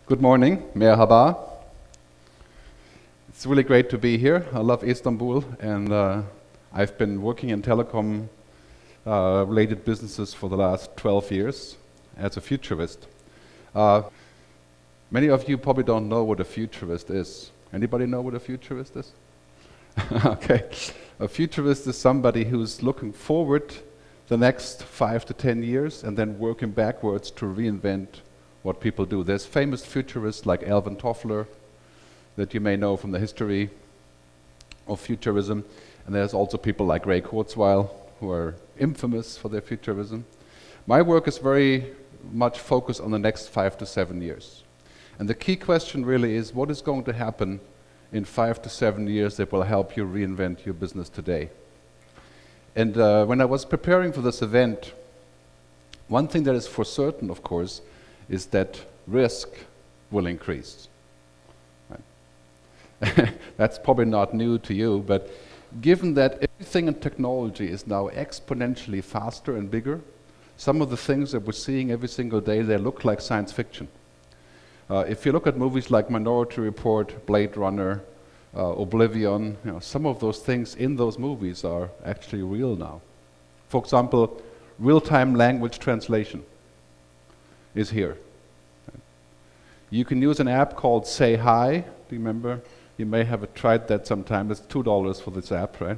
Good morning, Merhaba. It's really great to be here. I love Istanbul, and I've been working in telecom related businesses for the last 12 years as a futurist. Uh, Many of you probably don't know what a futurist is. Anybody know what a futurist is? Okay. A futurist is somebody who's looking forward the next 5 to 10 years and then working backwards to reinvent what people do. There's famous futurists like Alvin Toffler that you may know from the history of futurism, and there's also people like Ray Kurzweil who are infamous for their futurism. My work is very much focused on the next 5 to 7 years. And the key question really is, what is going to happen in 5 to 7 years that will help you reinvent your business today? And when I was preparing for this event, one thing that is for certain, of course, is that risk will increase. Right? That's probably not new to you, but given that everything in technology is now exponentially faster and bigger, some of the things that we're seeing every single day, they look like science fiction. If you look at movies like Minority Report, Blade Runner, Oblivion, some of those things in those movies are actually real now. For example, real-time language translation is here. You can use an app called Say Hi. Do you remember? You may have tried that sometime. It's $2 for this app, right?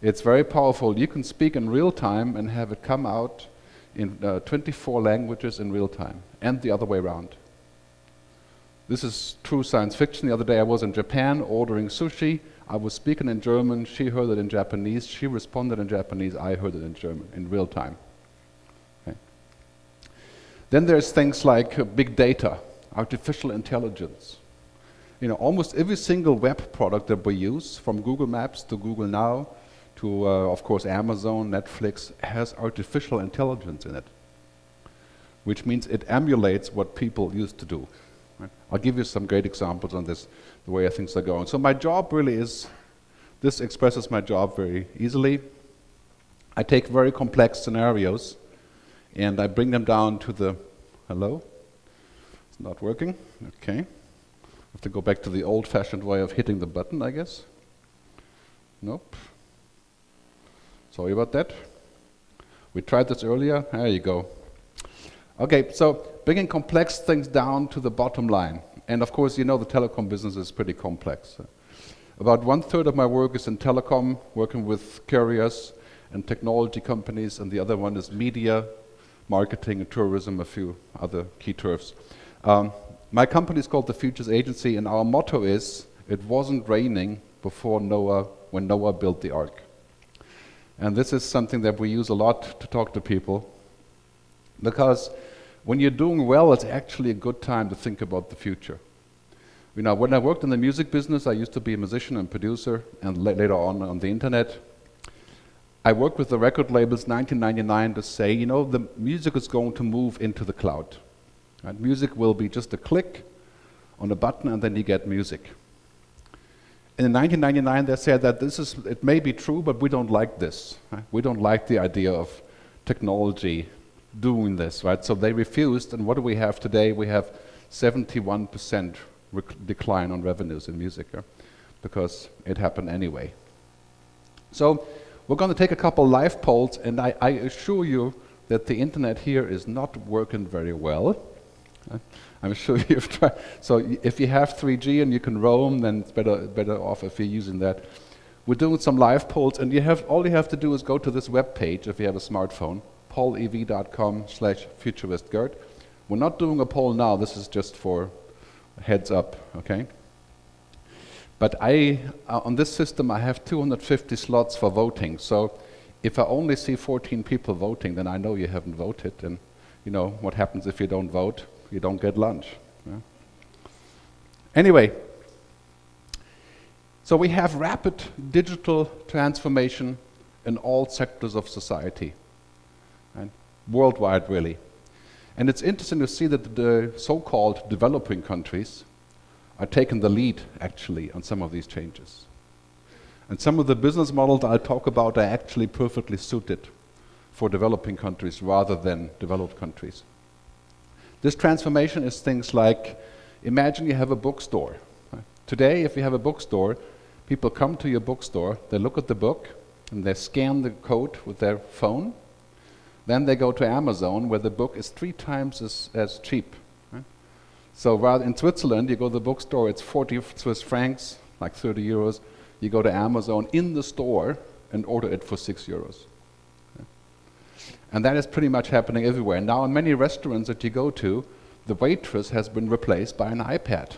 It's very powerful. You can speak in real time and have it come out in 24 languages in real time, and the other way around. This is true science fiction. The other day I was in Japan ordering sushi. I was speaking in German. She heard it in Japanese. She responded in Japanese. I heard it in German in real time. Okay. Then there's things like big data, artificial intelligence. Almost every single web product that we use, from Google Maps to Google Now to, of course, Amazon, Netflix, has artificial intelligence in it, which means it emulates what people used to do. Right? I'll give you some great examples on this, the way things are going. So my job really is, this expresses my job very easily. I take very complex scenarios and I bring them down to the, hello? It's not working, okay. I have to go back to the old-fashioned way of hitting the button, I guess. Nope. Sorry about that. We tried this earlier, there you go. Okay, so bringing complex things down to the bottom line. And of course, the telecom business is pretty complex. About 1/3 of my work is in telecom, working with carriers and technology companies, and the other one is media, marketing, and tourism, a few other key turfs. My company is called the Futures Agency, and our motto is, it wasn't raining before Noah, when Noah built the ark. And this is something that we use a lot to talk to people, because when you're doing well, it's actually a good time to think about the future. When I worked in the music business, I used to be a musician and producer, and later on the internet. I worked with the record labels 1999 to say, the music is going to move into the cloud. Right? Music will be just a click on a button and then you get music. And in 1999 they said that it may be true, but we don't like this. Right? We don't like the idea of technology doing this, right? So they refused, and what do we have today? We have 71% decline on revenues in music, because it happened anyway. So we're going to take a couple live polls, and I assure you that the internet here is not working very well. I'm sure you've tried. So if you have 3G and you can roam, then it's better off if you're using that. We're doing some live polls, and all you have to do is go to this web page if you have a smartphone, paulev.com/futuristgerd. We're not doing a poll now. This is just for heads up, okay? But on this system, I have 250 slots for voting. So if I only see 14 people voting, then I know you haven't voted. And what happens if you don't vote? You don't get lunch. Yeah? Anyway, so we have rapid digital transformation in all sectors of society, and worldwide really. And it's interesting to see that the so-called developing countries are taking the lead actually on some of these changes. And some of the business models I'll talk about are actually perfectly suited for developing countries rather than developed countries. This transformation is things like, Imagine you have a bookstore. Today, if you have a bookstore, people come to your bookstore, they look at the book, and they scan the code with their phone. Then they go to Amazon, where the book is 3 times as cheap. So rather in Switzerland, you go to the bookstore, it's 40 Swiss francs, like 30 euros. You go to Amazon in the store and order it for 6 euros. And that is pretty much happening everywhere. Now in many restaurants that you go to, the waitress has been replaced by an iPad.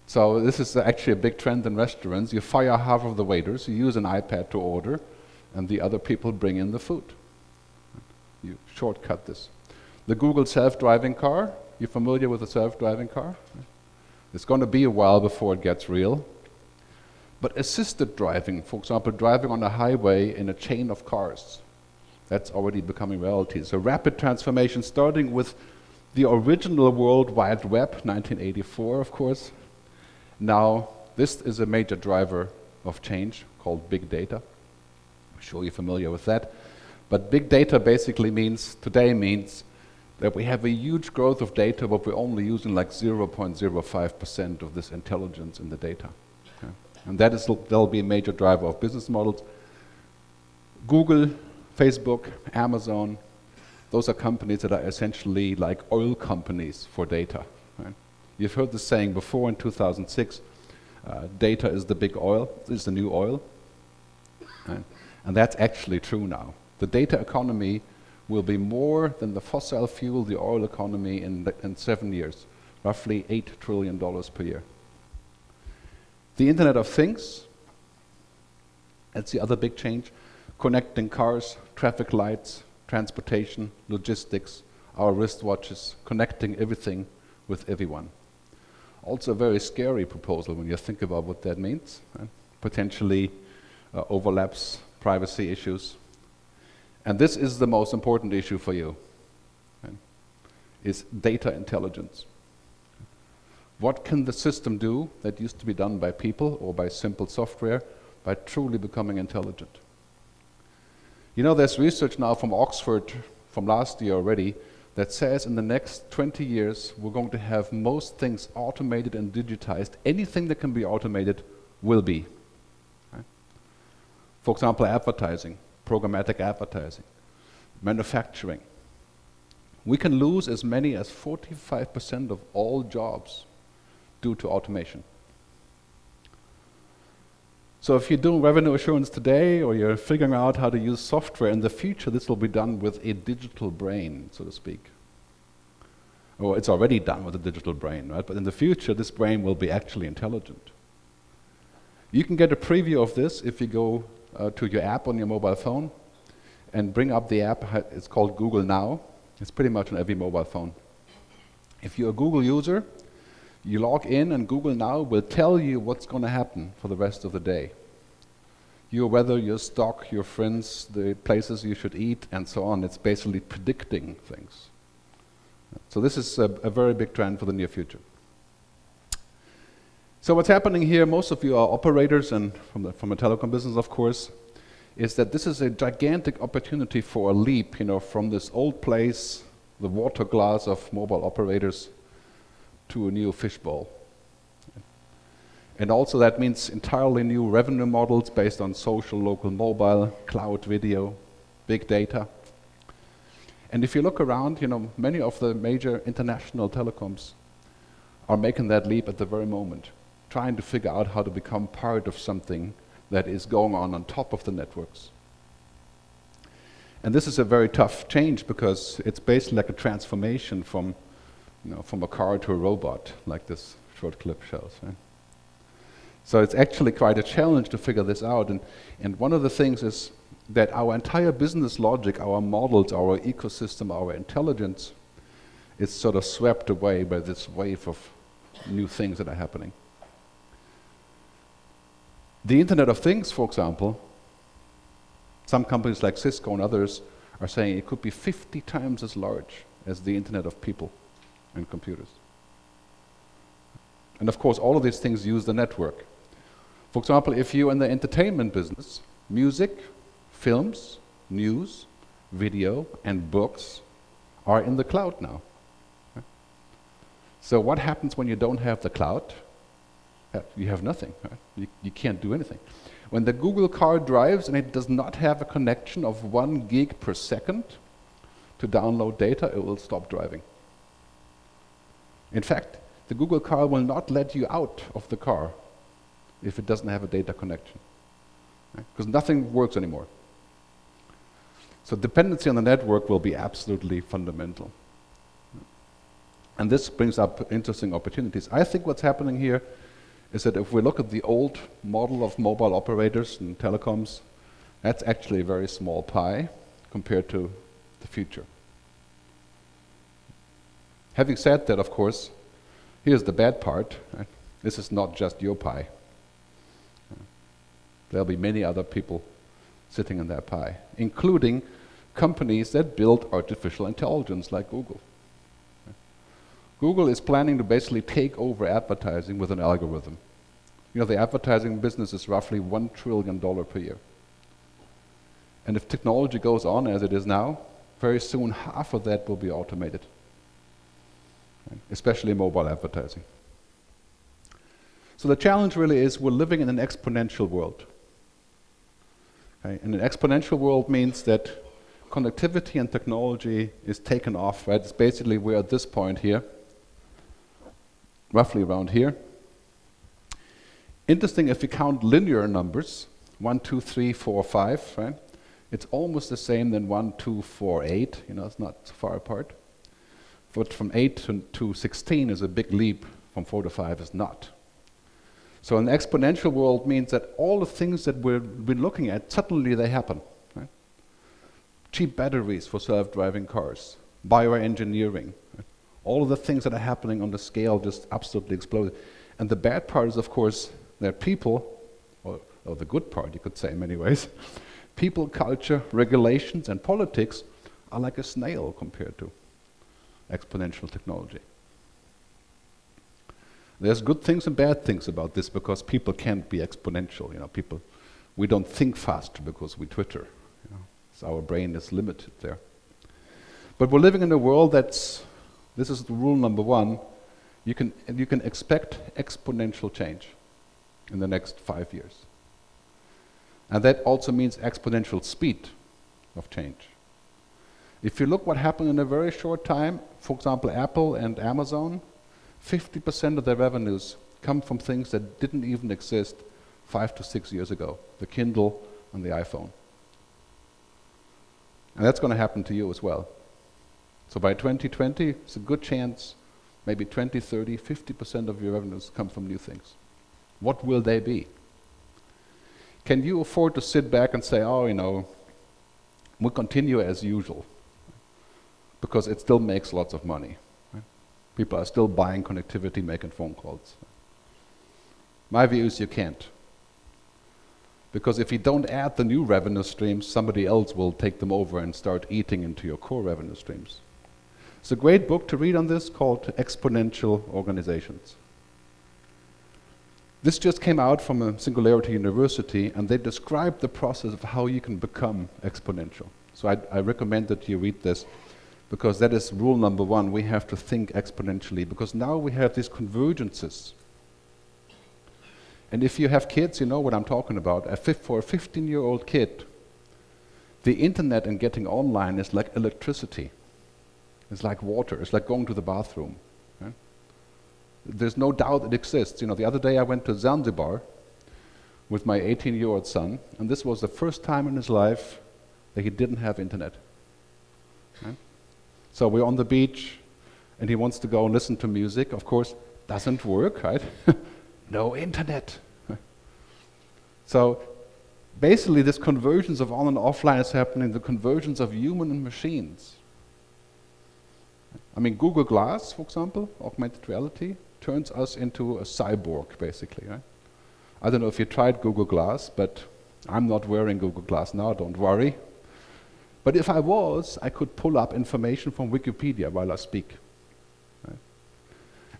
So this is actually a big trend in restaurants. You fire half of the waiters, you use an iPad to order, and the other people bring in the food. You shortcut this. The Google self-driving car, you familiar with the self-driving car? It's going to be a while before it gets real. But assisted driving, for example, driving on a highway in a chain of cars, that's already becoming reality. So rapid transformation, starting with the original World Wide Web, 1984, of course. Now, this is a major driver of change called big data. I'm sure you're familiar with that. But big data basically today means that we have a huge growth of data, but we're only using like 0.05% of this intelligence in the data. Okay? And that'll be a major driver of business models. Google, Facebook, Amazon, those are companies that are essentially like oil companies for data. Right? You've heard the saying before in 2006, data is the big oil, is the new oil. Right? And that's actually true now. The data economy will be more than the fossil fuel, the oil economy in 7 years, roughly $8 trillion per year. The Internet of Things, that's the other big change, connecting cars, traffic lights, transportation, logistics, our wristwatches, connecting everything with everyone. Also a very scary proposal when you think about what that means. Right? Potentially overlaps, privacy issues. And this is the most important issue for you, right? Is data intelligence. What can the system do that used to be done by people or by simple software by truly becoming intelligent? You know, there's research now from Oxford from last year already that says in the next 20 years we're going to have most things automated and digitized. Anything that can be automated will be. Right? For example, advertising, programmatic advertising, manufacturing. We can lose as many as 45% of all jobs due to automation. So if you're doing revenue assurance today, or you're figuring out how to use software in the future, this will be done with a digital brain, so to speak. Or it's already done with a digital brain, right? But in the future, this brain will be actually intelligent. You can get a preview of this if you go to your app on your mobile phone and bring up the app. It's called Google Now. It's pretty much on every mobile phone. If you're a Google user, you log in and Google Now will tell you what's going to happen for the rest of the day. Your weather, your stock, your friends, the places you should eat, and so on. It's basically predicting things. So this is a very big trend for the near future. So what's happening here, most of you are operators, and from a telecom business, of course, is that this is a gigantic opportunity for a leap, from this old place, the water glass of mobile operators, to a new fishbowl. And also that means entirely new revenue models based on social, local, mobile, cloud video, big data. And if you look around, many of the major international telecoms are making that leap at the very moment, trying to figure out how to become part of something that is going on top of the networks. And this is a very tough change because it's basically like a transformation from a car to a robot, like this short clip shows. Right? So it's actually quite a challenge to figure this out. And one of the things is that our entire business logic, our models, our ecosystem, our intelligence is sort of swept away by this wave of new things that are happening. The Internet of Things, for example, some companies like Cisco and others are saying it could be 50 times as large as the Internet of people and computers. And of course, all of these things use the network. For example, if you're in the entertainment business, music, films, news, video, and books are in the cloud now. So what happens when you don't have the cloud? You have nothing, right? You can't do anything. When the Google car drives and it does not have a connection of 1 gig per second to download data, it will stop driving. In fact, the Google car will not let you out of the car if it doesn't have a data connection, because nothing works anymore. So dependency on the network will be absolutely fundamental. And this brings up interesting opportunities. I think what's happening here is that if we look at the old model of mobile operators and telecoms, that's actually a very small pie compared to the future. Having said that, of course, here's the bad part. Right? This is not just your pie. There'll be many other people sitting in that pie, including companies that build artificial intelligence like Google. Google is planning to basically take over advertising with an algorithm. You know, the advertising business is roughly $1 trillion per year. And if technology goes on as it is now, very soon half of that will be automated, right? Especially mobile advertising. So the challenge really is we're living in an exponential world. Okay? And an exponential world means that connectivity and technology is taken off, right? It's basically we're at this point here, roughly around here. Interesting, if you count linear numbers, 1, 2, 3, 4, 5, right? It's almost the same than 1, 2, 4, 8. You know, it's not so far apart. But from 8 to 16 is a big leap. From 4 to 5 is not. So an exponential world means that all the things that we've been looking at, suddenly they happen. Right? Cheap batteries for self-driving cars, bioengineering, right? All of the things that are happening on the scale just absolutely exploded. And the bad part is, of course, that people, or the good part, you could say in many ways, people, culture, regulations, and politics are like a snail compared to exponential technology. There's good things and bad things about this because people can't be exponential. You know, we don't think faster because we Twitter. You know, so our brain is limited there. But we're living in a world this is the rule number 1. You can expect exponential change in the next 5 years. And that also means exponential speed of change. If you look what happened in a very short time, for example, Apple and Amazon, 50% of their revenues come from things that didn't even exist 5 to 6 years ago, the Kindle and the iPhone. And that's going to happen to you as well. So by 2020, it's a good chance, maybe 20, 30, 50% of your revenues come from new things. What will they be? Can you afford to sit back and say, oh, you know, we'll continue as usual? Because it still makes lots of money. Right? People are still buying connectivity, making phone calls. My view is you can't. Because if you don't add the new revenue streams, somebody else will take them over and start eating into your core revenue streams. It's a great book to read on this called Exponential Organizations. This just came out from a Singularity University, and they describe the process of how you can become exponential. So I recommend that you read this, because that is rule number 1. We have to think exponentially, because now we have these convergences. And if you have kids, you know what I'm talking about. For a 15-year-old kid, the internet and getting online is like electricity. It's like water. It's like going to the bathroom. Right? There's no doubt it exists. You know, the other day I went to Zanzibar with my 18-year-old son, and this was the first time in his life that he didn't have internet. Right? So we're on the beach, and he wants to go and listen to music. Of course, doesn't work, right? No internet. So basically, this convergence of on and offline is happening, the convergence of human and machines. I mean, Google Glass, for example, augmented reality, turns us into a cyborg, basically. Right? I don't know if you tried Google Glass, but I'm not wearing Google Glass now, don't worry. But if I was, I could pull up information from Wikipedia while I speak. Right?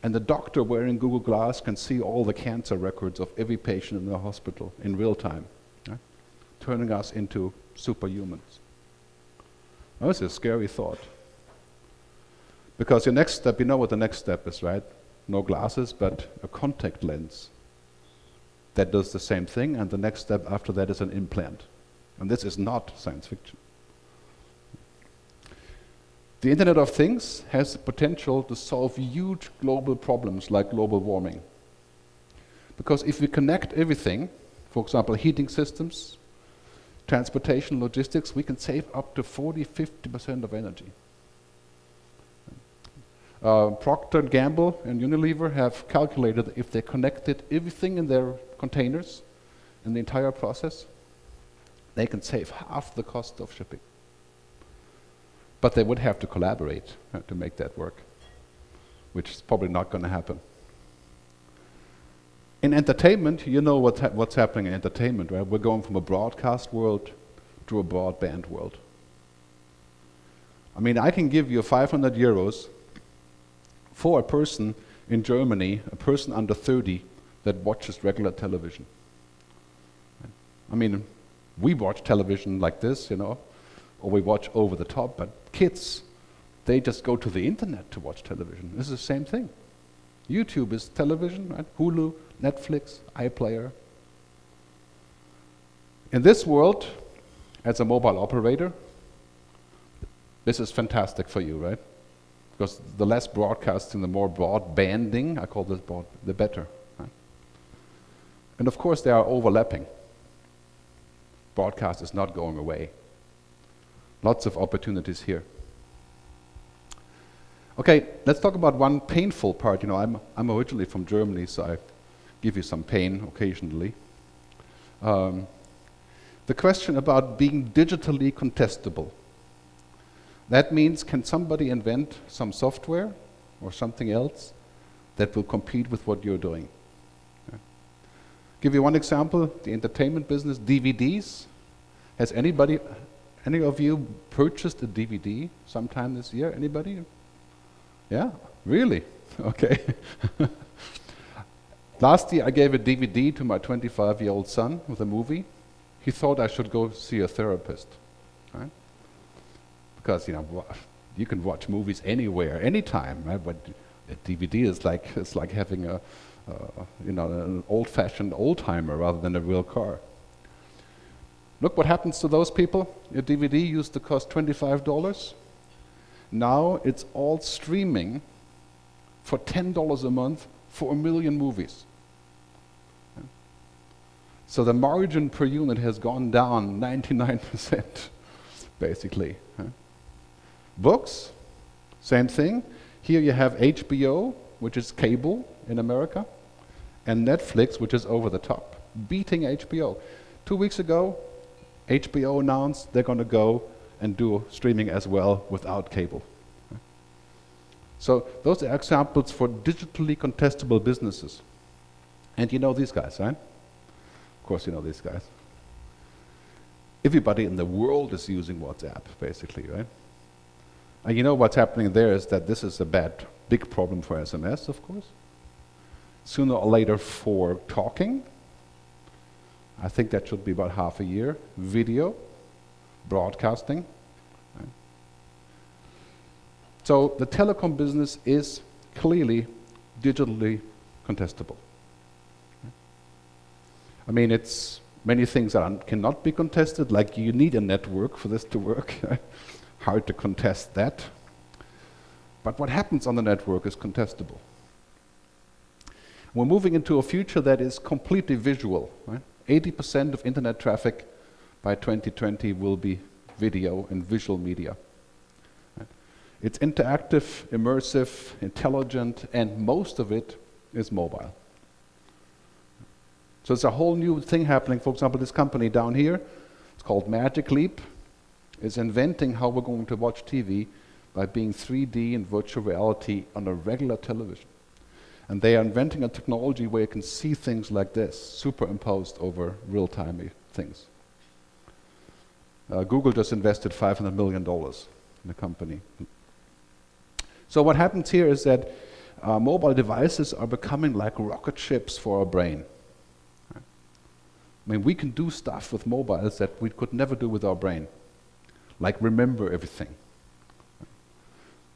And the doctor wearing Google Glass can see all the cancer records of every patient in the hospital in real time, right? Turning us into superhumans. That's a scary thought. Because your next step, you know what the next step is, right? No glasses, but a contact lens that does the same thing, and the next step after that is an implant. And this is not science fiction. The Internet of Things has the potential to solve huge global problems like global warming. Because if we connect everything, for example, heating systems, transportation, logistics, we can save up to 40–50% of energy. Procter & Gamble and Unilever have calculated if they connected everything in their containers in the entire process, they can save half the cost of shipping. But they would have to collaborate to make that work, which is probably not going to happen. In entertainment, you know what's happening in entertainment, right? We're going from a broadcast world to a broadband world. I mean, I can give you 500 euros for a person in Germany, a person under 30, that watches regular television. I mean, we watch television like this, you know, or we watch over the top, but kids, they just go to the internet to watch television. This is the same thing. YouTube is television, right? Hulu, Netflix, iPlayer. In this world, as a mobile operator, this is fantastic for you, right? Because the less broadcasting, the more broadbanding, I call this the better. Right? And of course, they are overlapping. Broadcast is not going away. Lots of opportunities here. Okay, let's talk about one painful part. You know, I'm originally from Germany, so I give you some pain occasionally. The question about being digitally contestable. That means, can somebody invent some software or something else that will compete with what you're doing? Yeah. Give you one example, the entertainment business, DVDs. Has any of you purchased a DVD sometime this year? Anybody? Yeah? Really? Okay. Last year I gave a DVD to my 25-year-old son with a movie. He thought I should go see a therapist. Right? Because, you know, you can watch movies anywhere, anytime, right? But a DVD is like having an old-fashioned old-timer rather than a real car. Look what happens to those people. Your DVD used to cost $25. Now it's all streaming for $10 a month for 1 million movies. So the margin per unit has gone down 99%, basically. Books, same thing. Here you have HBO, which is cable in America, and Netflix, which is over the top, beating HBO. 2 weeks ago, HBO announced they're going to go and do streaming as well without cable. So those are examples for digitally contestable businesses. And you know these guys, right? Of course you know these guys. Everybody in the world is using WhatsApp, basically, right? And you know what's happening there is that this is a big problem for SMS, of course. Sooner or later for talking. I think that should be about half a year. Video, broadcasting. Right? So the telecom business is clearly digitally contestable. I mean, it's many things that cannot be contested, like you need a network for this to work. Hard to contest that. But what happens on the network is contestable. We're moving into a future that is completely visual. Right? 80% of internet traffic by 2020 will be video and visual media. Right? It's interactive, immersive, intelligent, and most of it is mobile. So it's a whole new thing happening. For example, this company down here, it's called Magic Leap, is inventing how we're going to watch TV by being 3D and virtual reality on a regular television. And they are inventing a technology where you can see things like this, superimposed over real-time things. Google just invested $500 million in the company. So what happens here is that mobile devices are becoming like rocket ships for our brain. I mean, we can do stuff with mobiles that we could never do with our brain, like remember everything.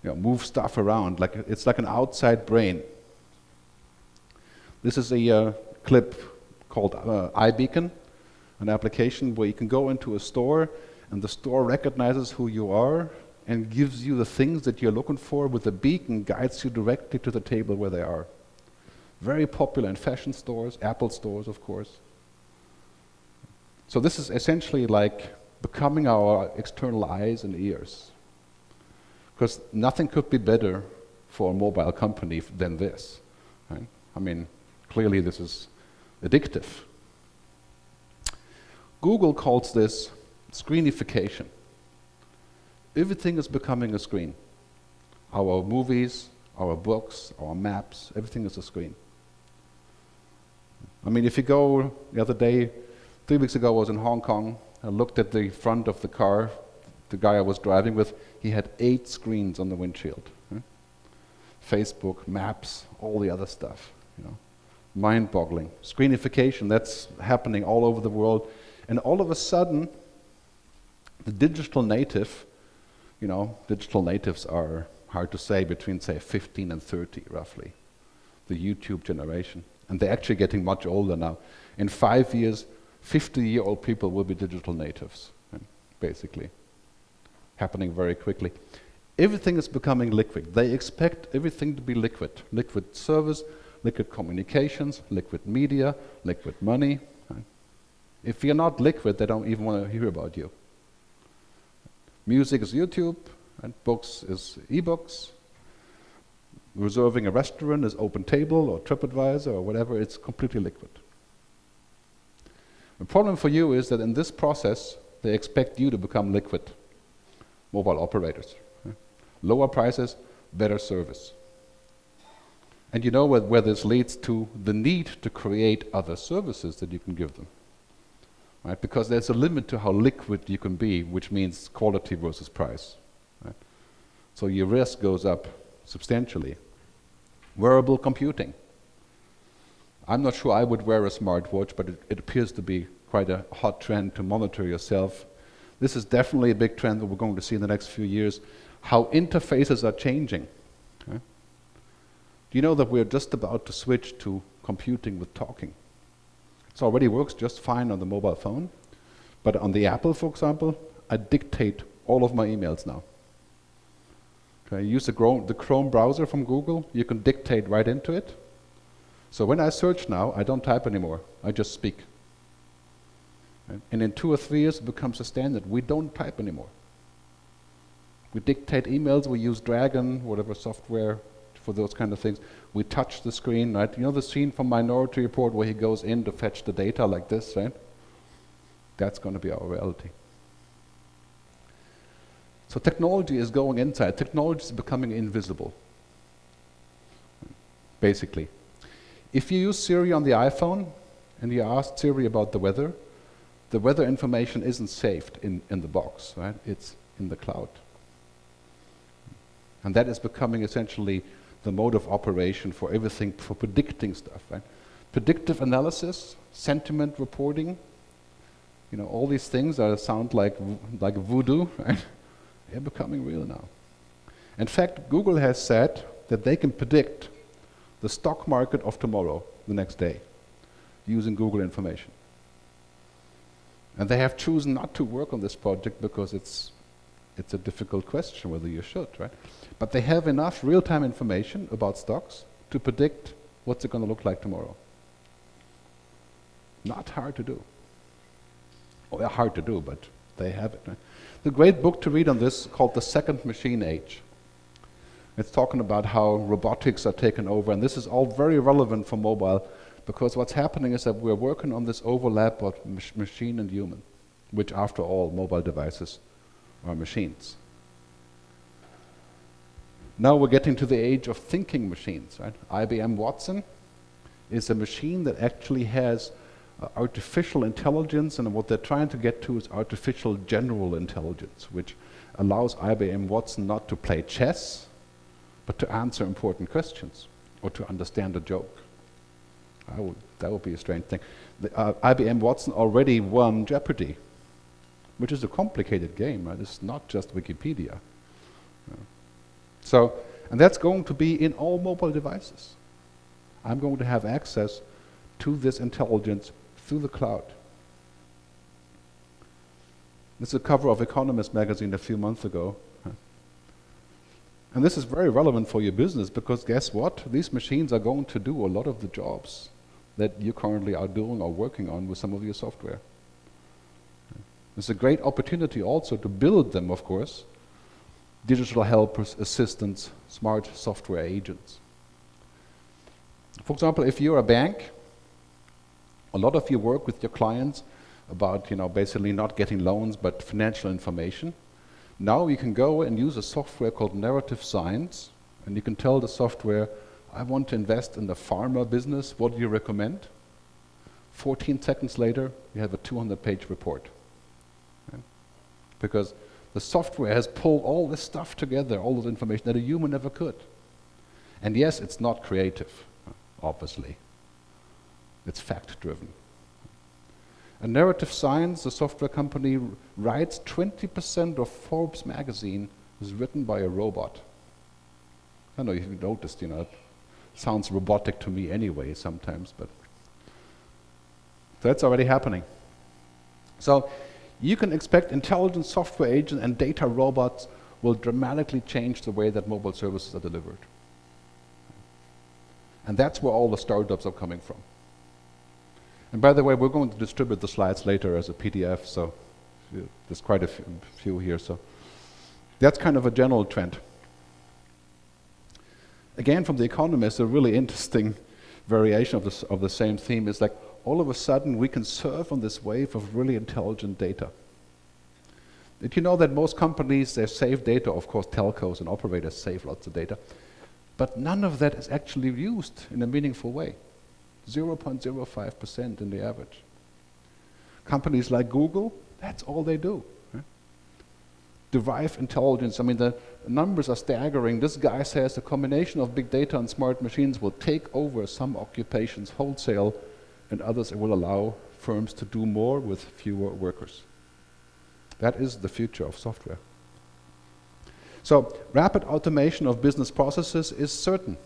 move stuff around. It's like an outside brain. This is a clip called iBeacon, an application where you can go into a store and the store recognizes who you are and gives you the things that you're looking for with a beacon, guides you directly to the table where they are. Very popular in fashion stores, Apple stores, of course. So this is essentially like becoming our external eyes and ears. Because nothing could be better for a mobile company than this. Right? I mean, clearly this is addictive. Google calls this screenification. Everything is becoming a screen. Our movies, our books, our maps, everything is a screen. I mean, if you go the other day, 3 weeks ago I was in Hong Kong, I looked at the front of the car, the guy I was driving with, he had 8 screens on the windshield. Facebook, maps, all the other stuff, Mind-boggling. Screenification, that's happening all over the world. And all of a sudden, the digital native, digital natives are hard to say, between say 15 and 30 roughly, the YouTube generation. And they're actually getting much older now. In 5 years, 50-year-old people will be digital natives, basically. Happening very quickly. Everything is becoming liquid. They expect everything to be liquid. Liquid service, liquid communications, liquid media, liquid money. If you're not liquid, they don't even want to hear about you. Music is YouTube, and books is e-books. Reserving a restaurant is OpenTable or TripAdvisor or whatever. It's completely liquid. The problem for you is that in this process, they expect you to become liquid. Mobile operators. Lower prices, better service. And you know where this leads to the need to create other services that you can give them. Right? Because there's a limit to how liquid you can be, which means quality versus price. Right? So your risk goes up substantially. Wearable computing. I'm not sure I would wear a smartwatch, but it appears to be quite a hot trend to monitor yourself. This is definitely a big trend that we're going to see in the next few years, how interfaces are changing. Okay? Do you know that we're just about to switch to computing with talking? It already works just fine on the mobile phone, but on the Apple, for example, I dictate all of my emails now. Okay, use the Chrome browser from Google, you can dictate right into it. So when I search now, I don't type anymore, I just speak. Okay? And in 2 or 3 years, it becomes a standard. We don't type anymore. We dictate emails, we use Dragon, whatever software, for those kind of things. We touch the screen, right? You know the scene from Minority Report where he goes in to fetch the data like this, right? That's going to be our reality. So technology is going inside. Technology is becoming invisible, basically. If you use Siri on the iPhone and you ask Siri about the weather information isn't saved in the box, right? It's in the cloud. And that is becoming essentially the mode of operation for everything, for predicting stuff, right? Predictive analysis, sentiment reporting, all these things that sound like voodoo, right? They're becoming real now. In fact, Google has said that they can predict the stock market of tomorrow, the next day, using Google information. And they have chosen not to work on this project because it's a difficult question whether you should, right? But they have enough real-time information about stocks to predict what's it going to look like tomorrow. Not hard to do. Well, they're hard to do, but they have it. Right? The great book to read on this called The Second Machine Age. It's talking about how robotics are taken over, and this is all very relevant for mobile, because what's happening is that we're working on this overlap of machine and human, which after all, mobile devices are machines. Now we're getting to the age of thinking machines, right? IBM Watson is a machine that actually has artificial intelligence, and what they're trying to get to is artificial general intelligence, which allows IBM Watson not to play chess, but to answer important questions, or to understand a joke. That would be a strange thing. IBM Watson already won Jeopardy, which is a complicated game, right? It's not just Wikipedia. So, and that's going to be in all mobile devices. I'm going to have access to this intelligence through the cloud. This is a cover of Economist magazine a few months ago. And this is very relevant for your business because guess what? These machines are going to do a lot of the jobs that you currently are doing or working on with some of your software. It's a great opportunity also to build them, of course. Digital helpers, assistants, smart software agents. For example, if you're a bank, a lot of you work with your clients about, basically not getting loans but financial information. Now you can go and use a software called narrative science, and you can tell the software, I want to invest in the pharma business, what do you recommend? 14 seconds later, you have a 200-page report. Okay? Because the software has pulled all this stuff together, all this information that a human never could. And yes, it's not creative, obviously. It's fact-driven. A narrative science, the software company, writes 20% of Forbes magazine is written by a robot. I don't know if you've noticed, it sounds robotic to me anyway sometimes, but that's already happening. So you can expect intelligent software agents and data robots will dramatically change the way that mobile services are delivered. And that's where all the startups are coming from. And by the way, we're going to distribute the slides later as a PDF, so there's quite a few here. So that's kind of a general trend. Again, from The Economist, a really interesting variation of the same theme is like all of a sudden we can surf on this wave of really intelligent data. Did you know that most companies, they save data, of course telcos and operators save lots of data, but none of that is actually used in a meaningful way. 0.05% in the average. Companies like Google, that's all they do. Derive intelligence, the numbers are staggering. This guy says the combination of big data and smart machines will take over some occupations wholesale, and others will allow firms to do more with fewer workers. That is the future of software. So rapid automation of business processes is certain.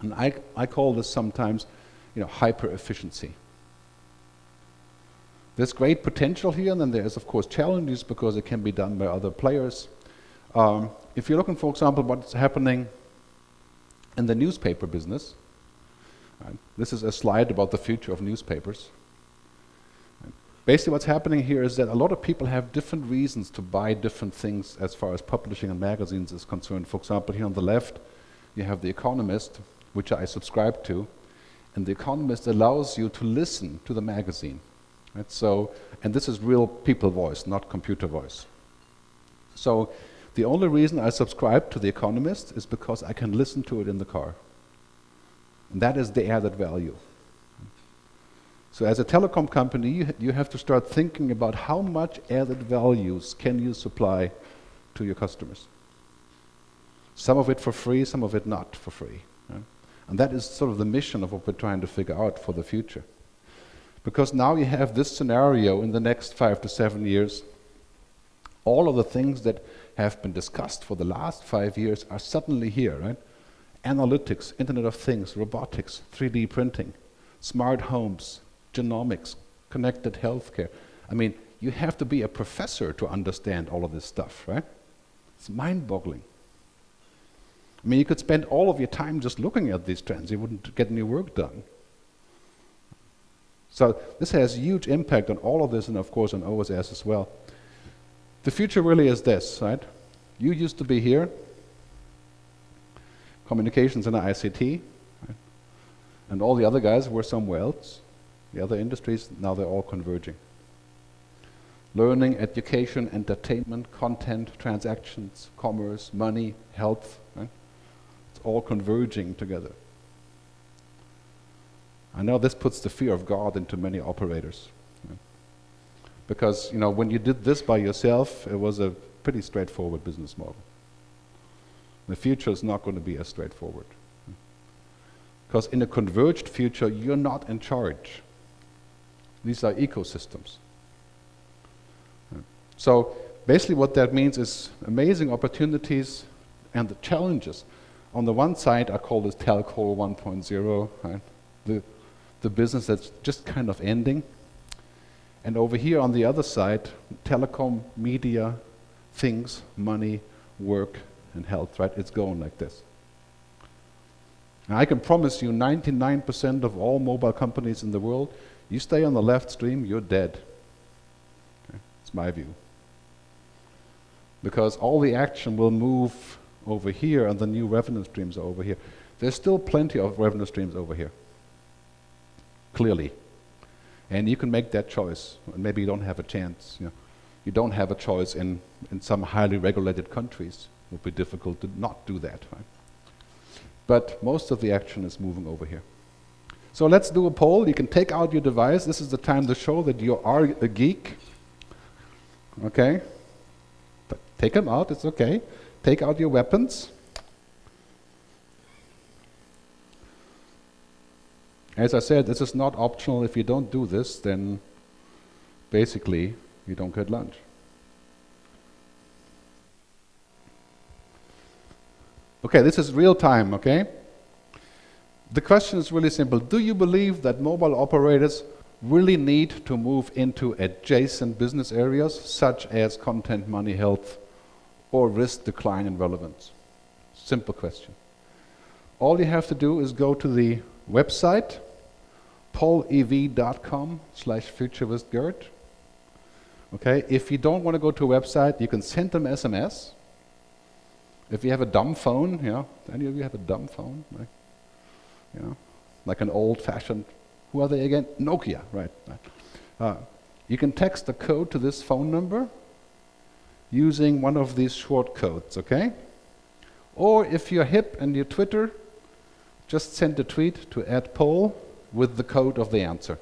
And I call this sometimes, hyper-efficiency. There's great potential here, and then there's, of course, challenges because it can be done by other players. If you're looking, for example, what's happening in the newspaper business, this is a slide about the future of newspapers. Basically, what's happening here is that a lot of people have different reasons to buy different things as far as publishing and magazines is concerned. For example, here on the left, you have The Economist, which I subscribe to, and The Economist allows you to listen to the magazine. Right? So, and this is real people voice, not computer voice. So the only reason I subscribe to The Economist is because I can listen to it in the car. And that is the added value. So as a telecom company, you have to start thinking about how much added values can you supply to your customers. Some of it for free, some of it not for free. And that is sort of the mission of what we're trying to figure out for the future. Because now you have this scenario in the next 5 to 7 years. All of the things that have been discussed for the last 5 years are suddenly here, right? Analytics, Internet of Things, robotics, 3D printing, smart homes, genomics, connected healthcare. You have to be a professor to understand all of this stuff, right? It's mind-boggling. You could spend all of your time just looking at these trends. You wouldn't get any work done. So this has huge impact on all of this and, of course, on OSS as well. The future really is this, right? You used to be here, communications and ICT, right? And all the other guys were somewhere else. The other industries, now they're all converging. Learning, education, entertainment, content, transactions, commerce, money, health, right? All converging together. I know this puts the fear of God into many operators. Because, when you did this by yourself, it was a pretty straightforward business model. The future is not going to be as straightforward. Because in a converged future, you're not in charge. These are ecosystems. So basically what that means is amazing opportunities, And the challenges, on the one side, I call this telco 1.0, right? The business that's just kind of ending. And over here on the other side, telecom, media, things, money, work, and health, right? It's going like this. And I can promise you 99% of all mobile companies in the world, you stay on the left stream, you're dead. Okay? It's my view. Because all the action will move over here and the new revenue streams are over here. There's still plenty of revenue streams over here. Clearly. And you can make that choice. Maybe you don't have a chance. You know. You don't have a choice in some highly regulated countries. It would be difficult to not do that. Right? But most of the action is moving over here. So let's do a poll. You can take out your device. This is the time to show that you are a geek. Okay? Take them out, it's okay. Take out your weapons. As I said, this is not optional. If you don't do this, then basically you don't get lunch. Okay, this is real time, okay? The question is really simple. Do you believe that mobile operators really need to move into adjacent business areas, such as content, money, health, or risk decline in relevance? Simple question. All you have to do is go to the website, polev.com/futuristgerd. Okay, if you don't want to go to a website, you can send them SMS. If you have a dumb phone, you know, any of you have a dumb phone? Like, you know, like an old-fashioned, who are they again? Nokia, right. You can text a code to this phone number using one of these short codes, okay? Or if you're hip and you Twitter, just send a tweet to @poll with the code of the answer.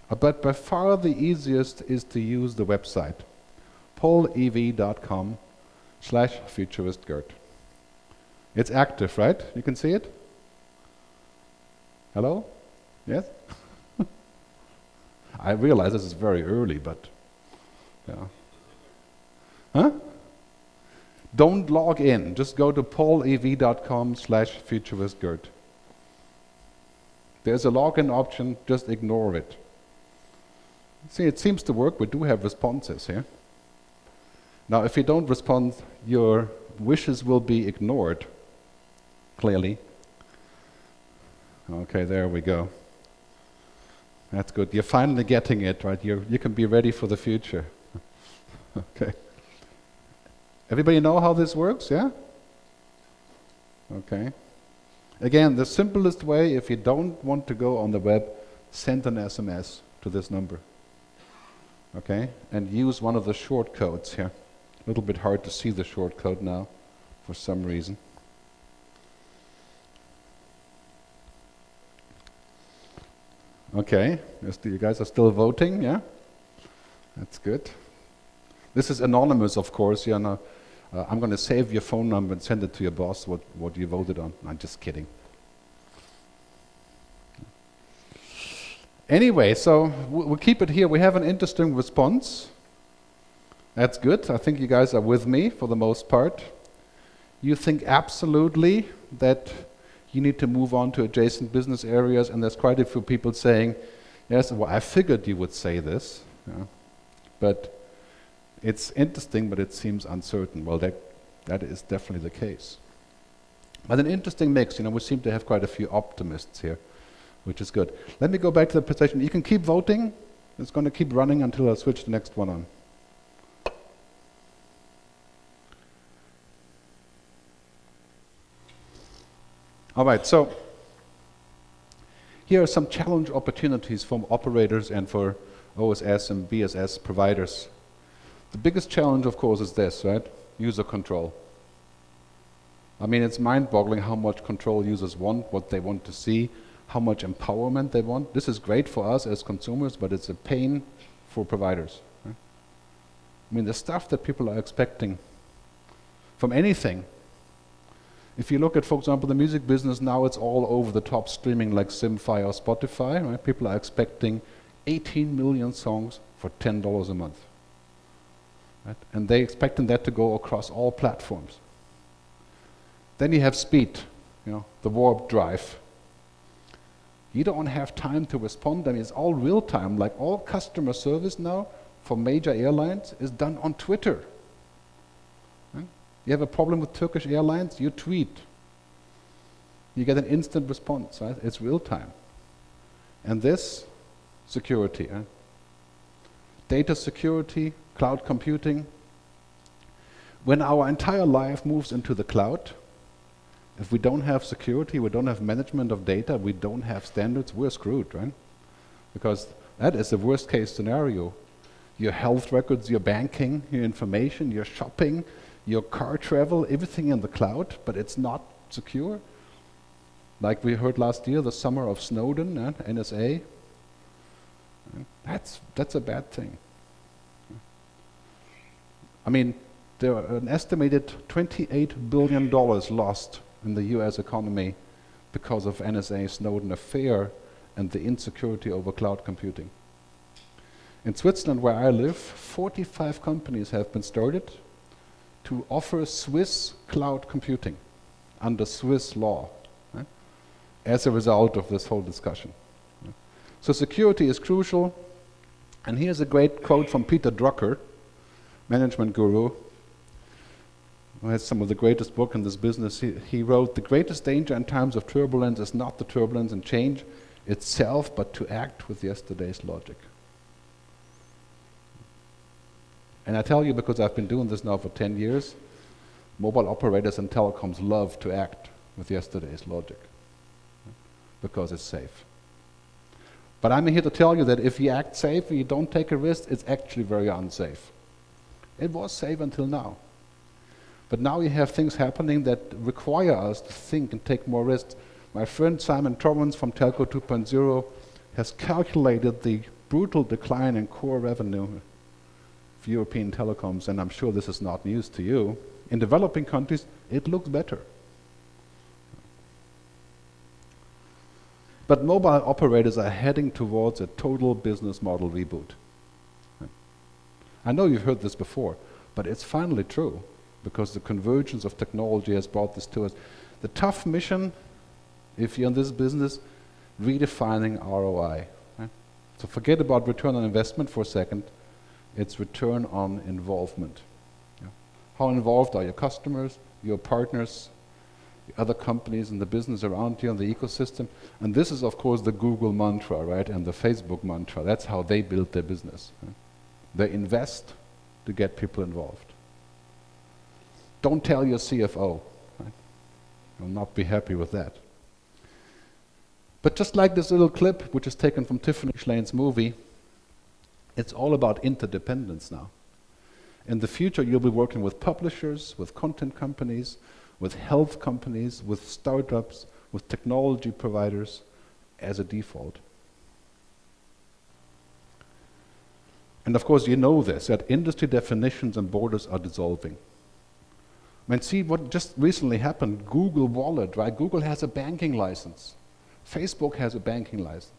But by far the easiest is to use the website, polev.com/futuristgerd. It's active, right? You can see it? Hello? Yes? I realize this is very early, but yeah. Huh? Don't log in. Just go to polev.com/futuristgerd. There's a login option, just ignore it. See, it seems to work. We do have responses here. Now, if you don't respond, your wishes will be ignored, clearly. Okay, there we go. That's good. You're finally getting it, right? You can be ready for the future. Okay. Everybody know how this works, yeah? Okay. Again, the simplest way, if you don't want to go on the web, send an SMS to this number. Okay? And use one of the short codes here. A little bit hard to see the short code now, for some reason. Okay, you guys are still voting, yeah? That's good. This is anonymous, of course. Yeah, no, I'm going to save your phone number and send it to your boss, what you voted on. I'm just kidding. Anyway, so we'll keep it here. We have an interesting response. That's good. I think you guys are with me for the most part. You think absolutely that you need to move on to adjacent business areas, and there's quite a few people saying, yes, well, I figured you would say this. Yeah. But it's interesting, but it seems uncertain. Well, that is definitely the case. But an interesting mix. You know, we seem to have quite a few optimists here, which is good. Let me go back to the presentation. You can keep voting. It's going to keep running until I switch the next one on. All right, so here are some challenge opportunities for operators and for OSS and BSS providers. The biggest challenge, of course, is this, right? User control. I mean, it's mind-boggling how much control users want, what they want to see, how much empowerment they want. This is great for us as consumers, but it's a pain for providers. Right? I mean, the stuff that people are expecting from anything. If you look at, for example, the music business now, it's all over the top streaming like Simfy or Spotify. Right? People are expecting 18 million songs for $10 a month. Right? And they're expecting that to go across all platforms. Then you have speed, the warp drive. You don't have time to respond. I mean, it's all real time. Like all customer service now for major airlines is done on Twitter. Right? You have a problem with Turkish Airlines, you tweet. You get an instant response, right? It's real time. And this, security. Data security, cloud computing. When our entire life moves into the cloud, if we don't have security, we don't have management of data, we don't have standards, we're screwed, right? Because that is the worst case scenario. Your health records, your banking, your information, your shopping, your car travel, everything in the cloud, but it's not secure. Like we heard last year, the summer of Snowden, NSA. That's a bad thing. I mean, there are an estimated $28 billion lost in the US economy because of NSA Snowden affair and the insecurity over cloud computing. In Switzerland, where I live, 45 companies have been started to offer Swiss cloud computing under Swiss law, as a result of this whole discussion. So security is crucial, and here's a great quote from Peter Drucker, management guru, who has some of the greatest book in this business. He wrote, "The greatest danger in times of turbulence is not the turbulence and change itself, but to act with yesterday's logic." And I tell you, because I've been doing this now for 10 years, mobile operators and telecoms love to act with yesterday's logic, because it's safe. But I'm here to tell you that if you act safe and you don't take a risk, it's actually very unsafe. It was safe until now. But now you have things happening that require us to think and take more risks. My friend Simon Torrance from Telco 2.0 has calculated the brutal decline in core revenue of European telecoms, and I'm sure this is not news to you. In developing countries, it looks better. But mobile operators are heading towards a total business model reboot. I know you've heard this before, but it's finally true, because the convergence of technology has brought this to us. The tough mission, if you're in this business, redefining ROI. Right? So forget about return on investment for a second. It's return on involvement. Yeah. How involved are your customers, your partners, the other companies in the business around you, and the ecosystem? And this is, of course, the Google mantra, right, and the Facebook mantra. That's how they build their business. Right? They invest to get people involved. Don't tell your CFO. Right? You'll not be happy with that. But just like this little clip, which is taken from Tiffany Schlane's movie, it's all about interdependence now. In the future, you'll be working with publishers, with content companies, with health companies, with startups, with technology providers as a default. And of course, you know this, that industry definitions and borders are dissolving. I mean, see what just recently happened. Google Wallet, right? Google has a banking license. Facebook has a banking license.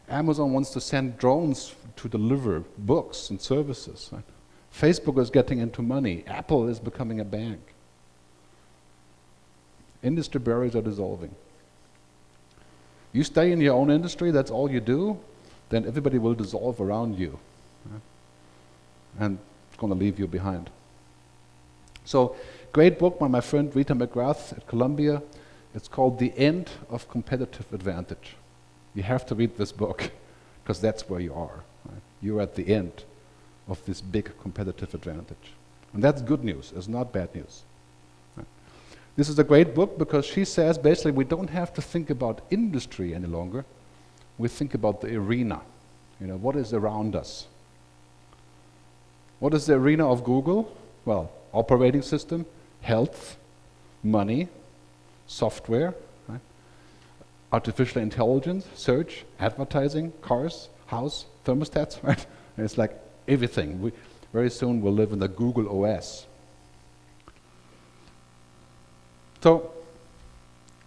Amazon wants to send drones to deliver books and services. Right? Facebook is getting into money. Apple is becoming a bank. Industry barriers are dissolving. You stay in your own industry, that's all you do, then everybody will dissolve around you. Right? And it's going to leave you behind. So, great book by my friend Rita McGrath at Columbia. It's called The End of Competitive Advantage. You have to read this book, because that's where you are. Right? You're at the end of this big competitive advantage. And that's good news, it's not bad news. Right? This is a great book because she says basically we don't have to think about industry any longer. We think about the arena. What is around us? What is the arena of Google? Well, operating system, health, money, software, right? Artificial intelligence, search, advertising, cars, house, thermostats, right? And it's like everything. Very soon we'll live in the Google OS. So,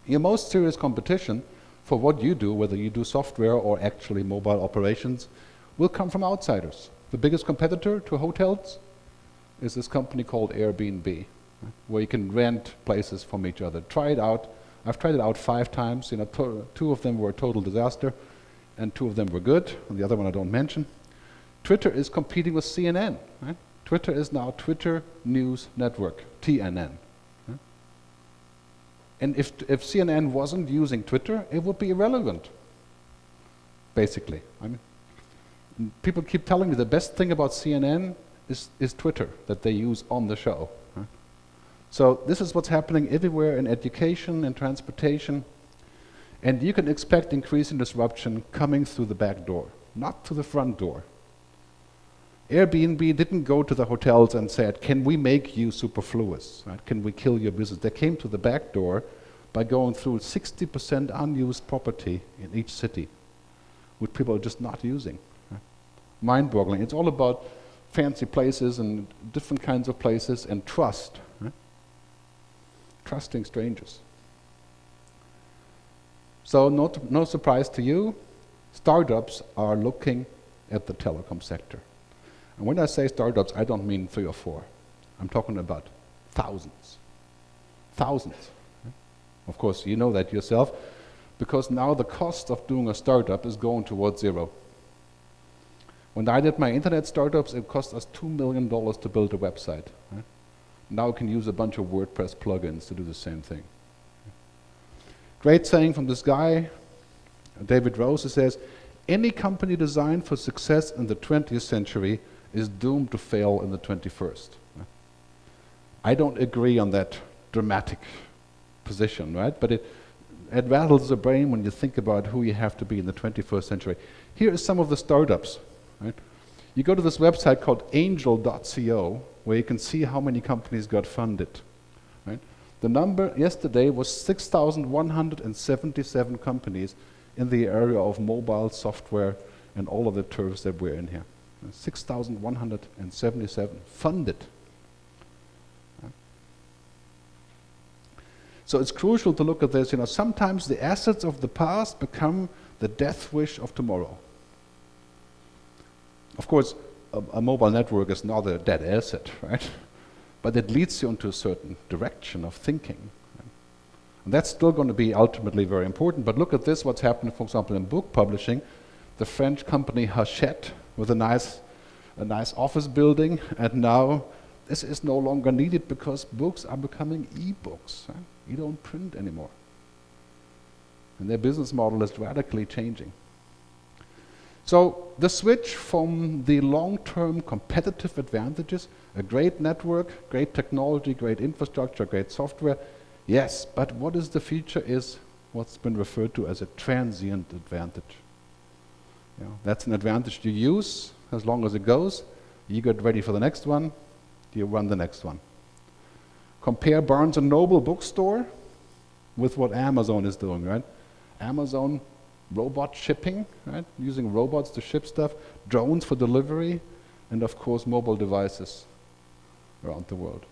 your most serious competition for what you do, whether you do software or actually mobile operations, will come from outsiders. The biggest competitor to hotels is this company called Airbnb. where you can rent places from each other. Try it out. I've tried it out 5 times. You know, 2 of them were a total disaster, and 2 of them were good, and the other one I don't mention. Twitter is competing with CNN. Right? Twitter is now Twitter News Network, TNN. Right? And if CNN wasn't using Twitter, it would be irrelevant, basically. I mean, people keep telling me the best thing about CNN is Twitter that they use on the show. Right? So this is what's happening everywhere in education and transportation. And you can expect increasing disruption coming through the back door, not through the front door. Airbnb didn't go to the hotels and said, can we make you superfluous? Right? Can we kill your business? They came to the back door by going through 60% unused property in each city, which people are just not using. Right? Mind-boggling. It's all about fancy places and different kinds of places and trust. Right? Trusting strangers. So no surprise to you, startups are looking at the telecom sector. And when I say startups, I don't mean 3 or 4. I'm talking about thousands. Thousands. Of course, you know that yourself, because now the cost of doing a startup is going towards 0. When I did my internet startups, it cost us $2 million to build a website. Right? Now I can use a bunch of WordPress plugins to do the same thing. Great saying from this guy, David Rose, who says, any company designed for success in the 20th century is doomed to fail in the 21st. I don't agree on that dramatic position, right? But it rattles the brain when you think about who you have to be in the 21st century. Here are some of the startups, right? You go to this website called angel.co, where you can see how many companies got funded, right? The number yesterday was 6,177 companies in the area of mobile software and all of the turfs that we're in here. 6,177 funded. So it's crucial to look at this. You know, sometimes the assets of the past become the death wish of tomorrow. Of course, a mobile network is not a dead asset, right? But it leads you into a certain direction of thinking. Right? And that's still going to be ultimately very important. But look at this, what's happening, for example, in book publishing. The French company Hachette, with a nice office building, and now this is no longer needed because books are becoming e-books. Right? You don't print anymore. And their business model is radically changing. So the switch from the long-term competitive advantages, a great network, great technology, great infrastructure, great software, yes, but what is the future is what's been referred to as a transient advantage. You know, that's an advantage you use as long as it goes. You get ready for the next one, you run the next one. Compare Barnes & Noble bookstore with what Amazon is doing, right? Amazon, robot shipping, right? Using robots to ship stuff, drones for delivery, and of course mobile devices around the world.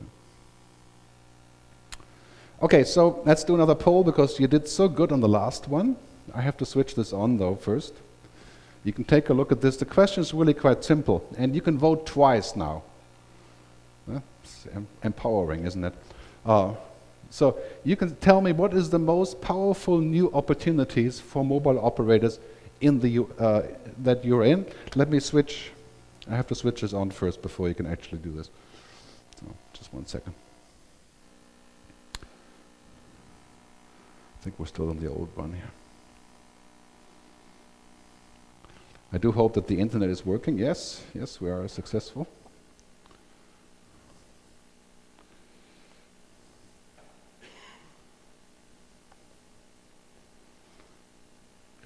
Okay, so let's do another poll because you did so good on the last one. I have to switch this on though first. You can take a look at this. The question is really quite simple, and you can vote twice now. It's empowering, isn't it? So you can tell me what is the most powerful new opportunities for mobile operators in the that you're in. Let me switch. I have to switch this on first before you can actually do this. So just 1 second. I think we're still on the old one here. I do hope that the internet is working. Yes, we are successful.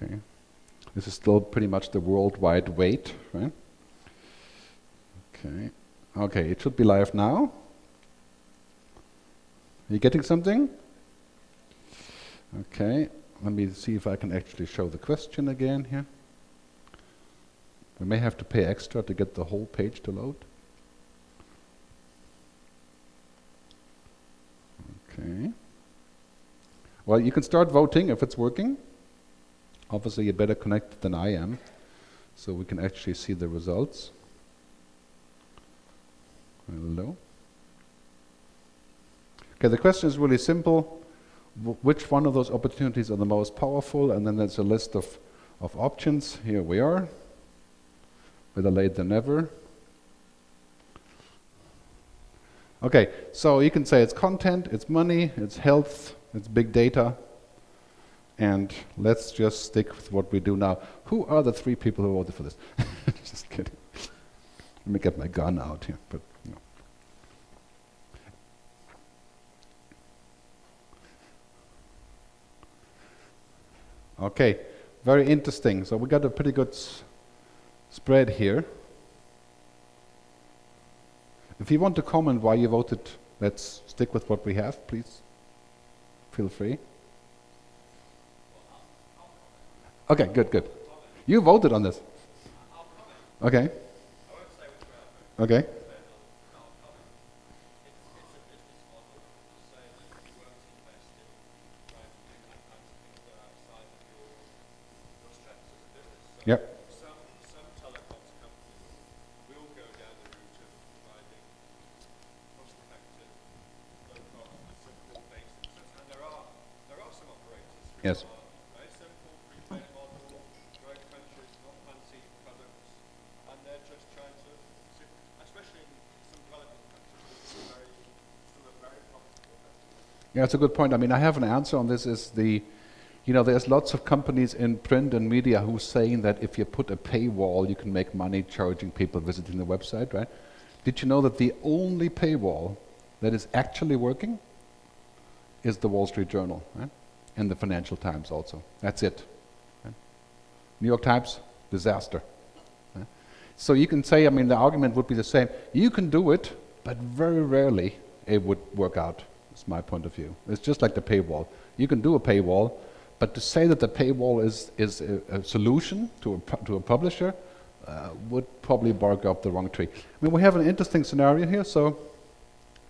Okay. This is still pretty much the worldwide weight, right? Okay. Okay, it should be live now. Are you getting something? Okay, let me see if I can actually show the question again here. We may have to pay extra to get the whole page to load. Okay. Well, you can start voting if it's working. Obviously, you're better connected than I am, so we can actually see the results. Hello. Okay, the question is really simple. Which one of those opportunities are the most powerful? And then there's a list of options. Here we are. Better late than never. Okay, so you can say it's content, it's money, it's health, it's big data. And let's just stick with what we do now. Who are the 3 people who voted for this? Just kidding. Let me get my gun out here. But no. Okay, very interesting. So we got a pretty good spread here. If you want to comment why you voted, let's stick with what we have, please. Feel free. Okay, good. You voted on this. Okay. Okay. Yep. Some telecoms companies will go down the route of providing cost-effective, low-cost, simple, basic systems, and there are some operators who Yes. are very simple, prepaid model, very countries, not fancy products, and they're just trying to, especially in some developing countries, still a very profitable business. Yeah, that's a good point. I mean, I have an answer on this. There's lots of companies in print and media who are saying that if you put a paywall, you can make money charging people visiting the website, right? Did you know that the only paywall that is actually working is the Wall Street Journal, right? And the Financial Times also. That's it. Right? New York Times, disaster. Right? So you can say, I mean, the argument would be the same. You can do it, but very rarely it would work out. That's my point of view. It's just like the paywall. You can do a paywall, but to say that the paywall is a solution to a publisher would probably bark up the wrong tree. I mean, we have an interesting scenario here, so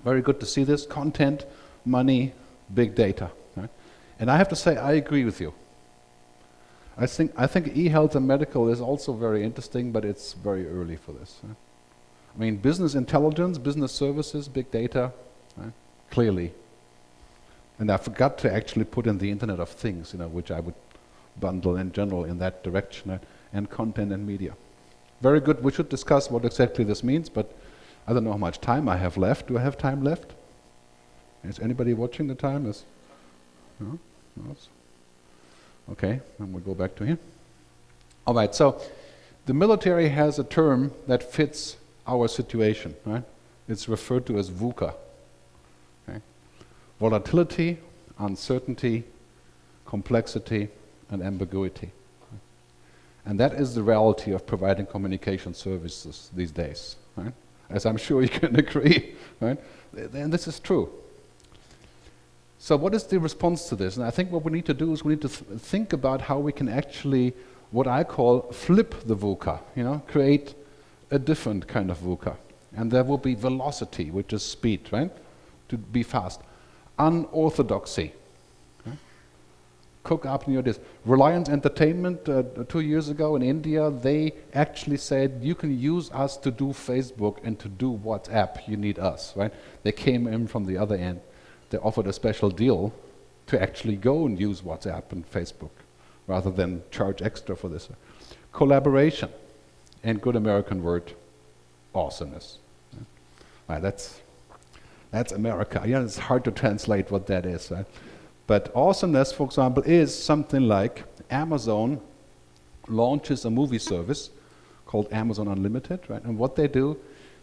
very good to see this. Content, money, big data. Right? And I have to say, I agree with you. I think e-health and medical is also very interesting, but it's very early for this. Right? I mean, business intelligence, business services, big data, right? Clearly. And I forgot to actually put in the Internet of Things, which I would bundle in general in that direction, and content and media. Very good. We should discuss what exactly this means, but I don't know how much time I have left. Do I have time left? Is anybody watching the time? No? No? Okay, then we'll go back to here. All right, so the military has a term that fits our situation, right? It's referred to as VUCA. Volatility, uncertainty, complexity, and ambiguity. And that is the reality of providing communication services these days, right? As I'm sure you can agree, right? And this is true. So what is the response to this? And I think what we need to do is we need to think about how we can actually, what I call, flip the VUCA, create a different kind of VUCA. And there will be velocity, which is speed, right? To be fast. Unorthodoxy. Okay. Cook up near this. Reliance Entertainment 2 years ago in India, they actually said, you can use us to do Facebook and to do WhatsApp, you need us, right? They came in from the other end. They offered a special deal to actually go and use WhatsApp and Facebook rather than charge extra for this. Collaboration, and good American word, awesomeness. Right, that's America. It's hard to translate what that is. Right? But awesomeness, for example, is something like Amazon launches a movie service called Amazon Unlimited, right? And what they do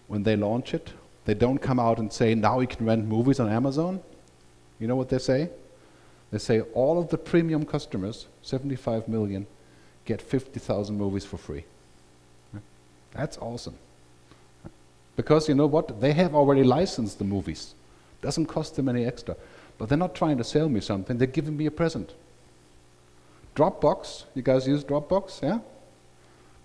when they launch it, they don't come out and say, now you can rent movies on Amazon. You know what they say? They say all of the premium customers, 75 million, get 50,000 movies for free. Right? That's awesome. Because you know what? They have already licensed the movies. Doesn't cost them any extra. But they're not trying to sell me something, they're giving me a present. Dropbox, you guys use Dropbox, yeah?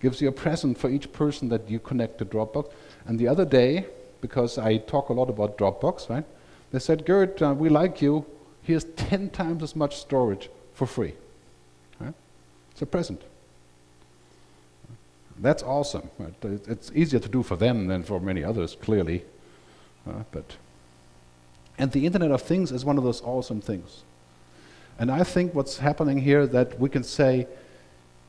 Gives you a present for each person that you connect to Dropbox. And the other day, because I talk a lot about Dropbox, right? They said, Gerd, we like you, here's 10 times as much storage for free. Right? It's a present. That's awesome. Right? It's easier to do for them than for many others, clearly. But And the Internet of Things is one of those awesome things. And I think what's happening here that we can say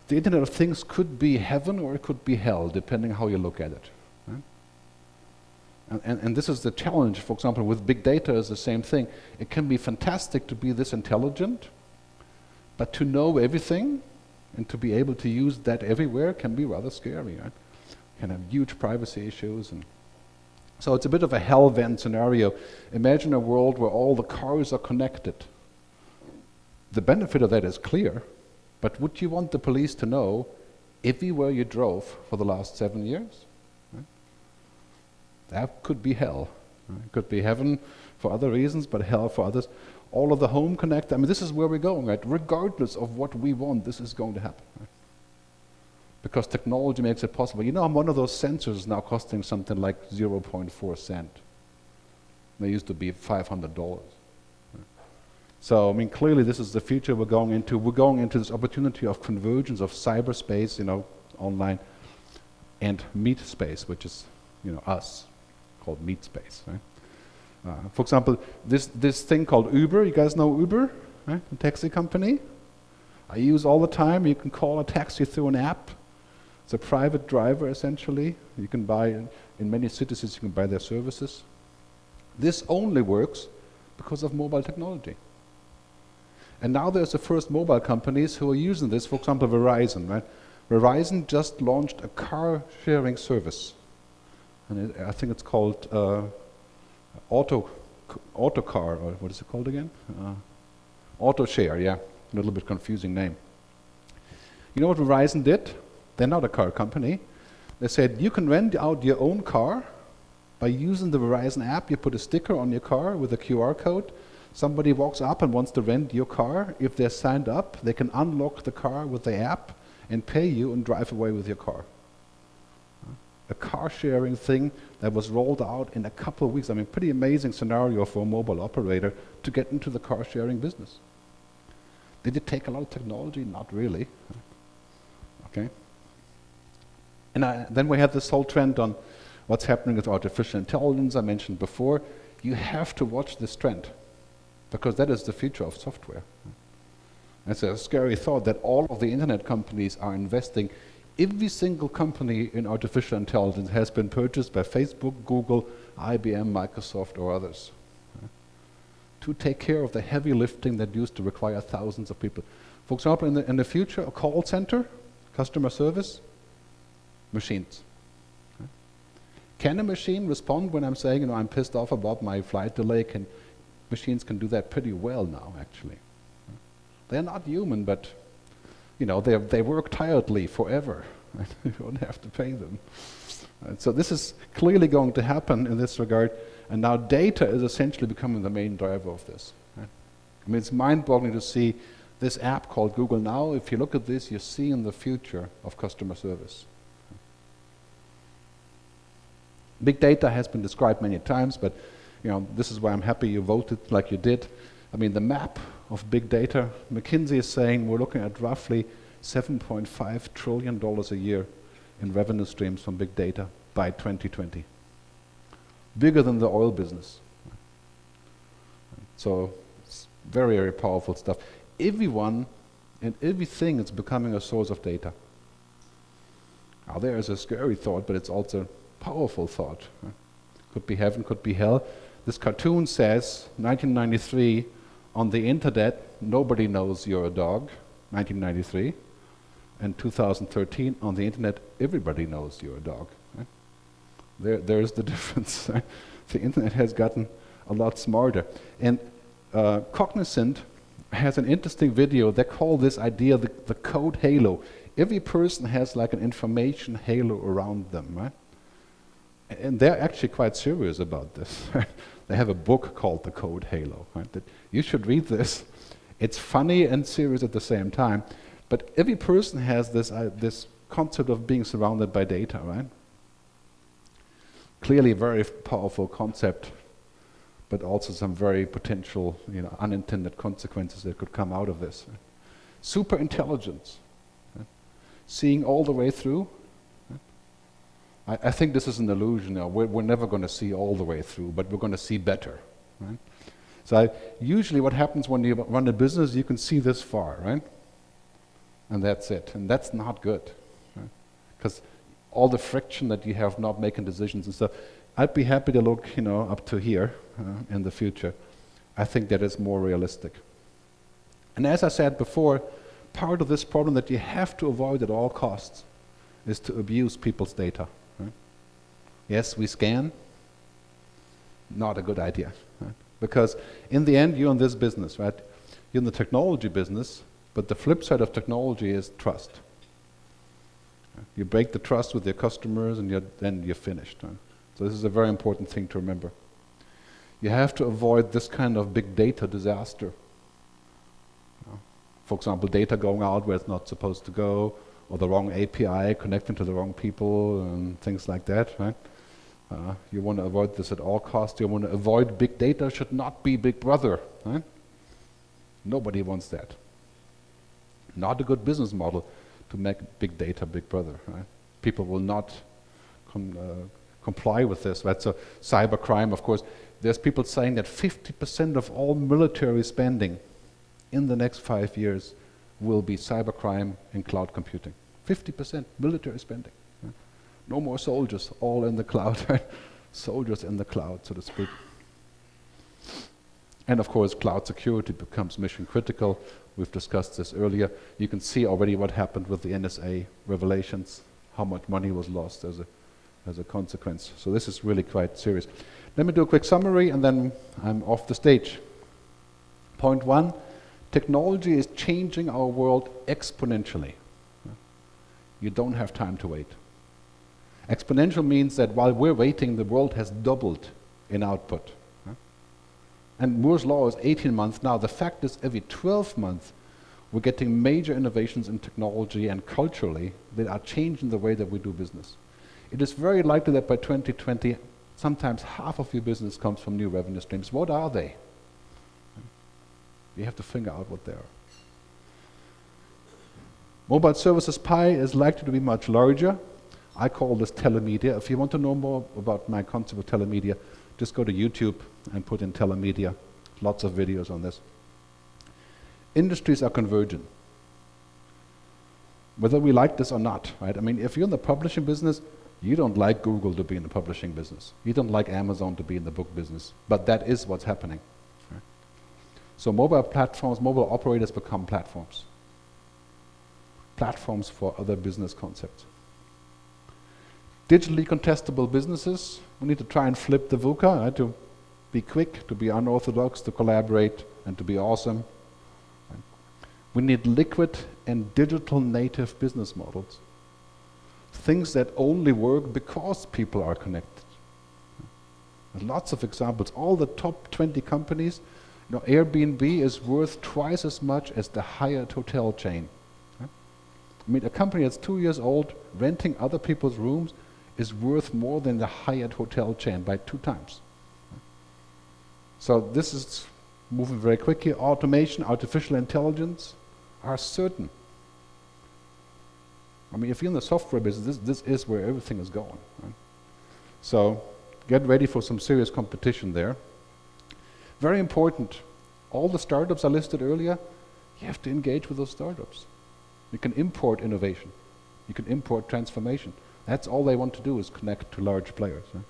the Internet of Things could be heaven or it could be hell, depending how you look at it. Right? And this is the challenge, for example, with big data is the same thing. It can be fantastic to be this intelligent, but to know everything and to be able to use that everywhere can be rather scary. Right? Can have huge privacy issues. And so it's a bit of a hell-vent scenario. Imagine a world where all the cars are connected. The benefit of that is clear, but would you want the police to know everywhere you drove for the last 7 years? Right? That could be hell. Right? It could be heaven for other reasons, but hell for others. All of the home connect. I mean, this is where we're going, right? Regardless of what we want, this is going to happen. Right? Because technology makes it possible. You know, one of those sensors now costing something like 0.4 cent. They used to be $500. So, I mean, clearly this is the future we're going into. We're going into this opportunity of convergence of cyberspace, you know, online, and meat space, which is, you know, us, called meat space, right? For example, this thing called Uber, you guys know Uber, right? A taxi company. I use all the time. You can call a taxi through an app. It's a private driver, essentially. You can buy, in many cities, you can buy their services. This only works because of mobile technology. And now there's the first mobile companies who are using this, for example, Verizon, right? Verizon just launched a car-sharing service. And I think it's called Autocar, or what is it called again? AutoShare, yeah. A little bit confusing name. You know what Verizon did? They're not a car company. They said, you can rent out your own car by using the Verizon app. You put a sticker on your car with a QR code. Somebody walks up and wants to rent your car. If they're signed up, they can unlock the car with the app and pay you and drive away with your car. A car-sharing thing that was rolled out in a couple of weeks. I mean, pretty amazing scenario for a mobile operator to get into the car-sharing business. Did it take a lot of technology? Not really. Okay. And then we have this whole trend on what's happening with artificial intelligence I mentioned before. You have to watch this trend, because that is the future of software. It's a scary thought that all of the internet companies are investing. Every single company in artificial intelligence has been purchased by Facebook, Google, IBM, Microsoft, or others to take care of the heavy lifting that used to require thousands of people. For example, in the future, a call center, customer service, machines. Can a machine respond when I'm saying, you know, I'm pissed off about my flight delay? Machines can do that pretty well now, actually. They're not human, but you know, they work tiredly forever. You don't have to pay them. So this is clearly going to happen in this regard, and now data is essentially becoming the main driver of this. Right? I mean, it's mind-boggling to see this app called Google Now. If you look at this, you're seeing the future of customer service. Big data has been described many times, but you know, this is why I'm happy you voted like you did. I mean, the map of big data, McKinsey is saying we're looking at roughly $7.5 trillion a year in revenue streams from big data by 2020. Bigger than the oil business. So it's very, very powerful stuff. Everyone and everything is becoming a source of data. Now there is a scary thought, but it's also a powerful thought. Could be heaven, could be hell. This cartoon says, 1993, on the internet, nobody knows you're a dog, 1993. And 2013, on the internet, everybody knows you're a dog. Right? There's the difference. The internet has gotten a lot smarter. And Cognizant has an interesting video. They call this idea the code halo. Every person has like an information halo around them, right? And they're actually quite serious about this. They have a book called The Code Halo. Right? That you should read this. It's funny and serious at the same time. But every person has this concept of being surrounded by data, right? Clearly a very powerful concept, but also some very potential, you know, unintended consequences that could come out of this. Right? Super intelligence, right? Seeing all the way through. I think this is an illusion. We're never going to see all the way through, but we're going to see better. right? So usually what happens when you run a business, you can see this far, right? And that's it. And that's not good, because all the friction that you have not making decisions and stuff, I'd be happy to look, up to here in the future. I think that is more realistic. And as I said before, part of this problem that you have to avoid at all costs is to abuse people's data. Right? Yes, we scan. Not a good idea. Right? Because in the end, you're in this business, right? You're in the technology business, but the flip side of technology is trust. Right? You break the trust with your customers, and then you're finished. Right? So this is a very important thing to remember. You have to avoid this kind of big data disaster. For example, data going out where it's not supposed to go, or the wrong API connecting to the wrong people, and things like that, right? You want to avoid this at all costs. You want to avoid big data should not be Big Brother, right? Nobody wants that. Not a good business model to make big data Big Brother, right? People will not comply with this, right? So cybercrime, of course, there's people saying that 50% of all military spending in the next 5 years will be cybercrime and cloud computing. 50% military spending. Right? No more soldiers, all in the cloud. Right? Soldiers in the cloud, so to speak. And of course, cloud security becomes mission critical. We've discussed this earlier. You can see already what happened with the NSA revelations, how much money was lost as a consequence. So this is really quite serious. Let me do a quick summary, and then I'm off the stage. Point 1. Technology is changing our world exponentially. You don't have time to wait. Exponential means that while we're waiting, the world has doubled in output. And Moore's law is 18 months now. The fact is, every 12 months, we're getting major innovations in technology and culturally that are changing the way that we do business. It is very likely that by 2020, sometimes half of your business comes from new revenue streams. What are they? You have to figure out what they are. Mobile services pie is likely to be much larger. I call this telemedia. If you want to know more about my concept of telemedia, just go to YouTube and put in telemedia. Lots of videos on this. Industries are convergent. Whether we like this or not, right? I mean, if you're in the publishing business, you don't like Google to be in the publishing business. You don't like Amazon to be in the book business. But that is what's happening. So mobile platforms, mobile operators become platforms. Platforms for other business concepts. Digitally contestable businesses, we need to try and flip the VUCA, right? To be quick, to be unorthodox, to collaborate, and to be awesome. Right? We need liquid and digital native business models. Things that only work because people are connected. There's lots of examples. All the top 20 companies, Airbnb is worth twice as much as the Hyatt hotel chain. Right? I mean, a company that's 2 years old, renting other people's rooms, is worth more than the Hyatt hotel chain by 2 times. Right? So this is moving very quickly. Automation, artificial intelligence are certain. I mean, if you're in the software business, this is where everything is going. Right? So get ready for some serious competition there. Very important, all the startups I listed earlier, you have to engage with those startups. You can import innovation. You can import transformation. That's all they want to do is connect to large players. Right?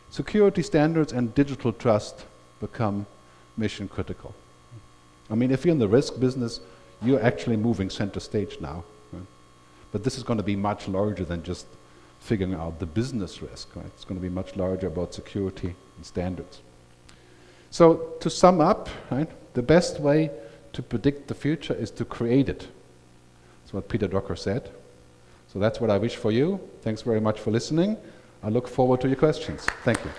Security standards and digital trust become mission critical. I mean, if you're in the risk business, you're actually moving center stage now. Right? But this is going to be much larger than just figuring out the business risk. Right? It's going to be much larger about security and standards. So to sum up, right, the best way to predict the future is to create it. That's what Peter Drucker said. So that's what I wish for you. Thanks very much for listening. I look forward to your questions. Thank you.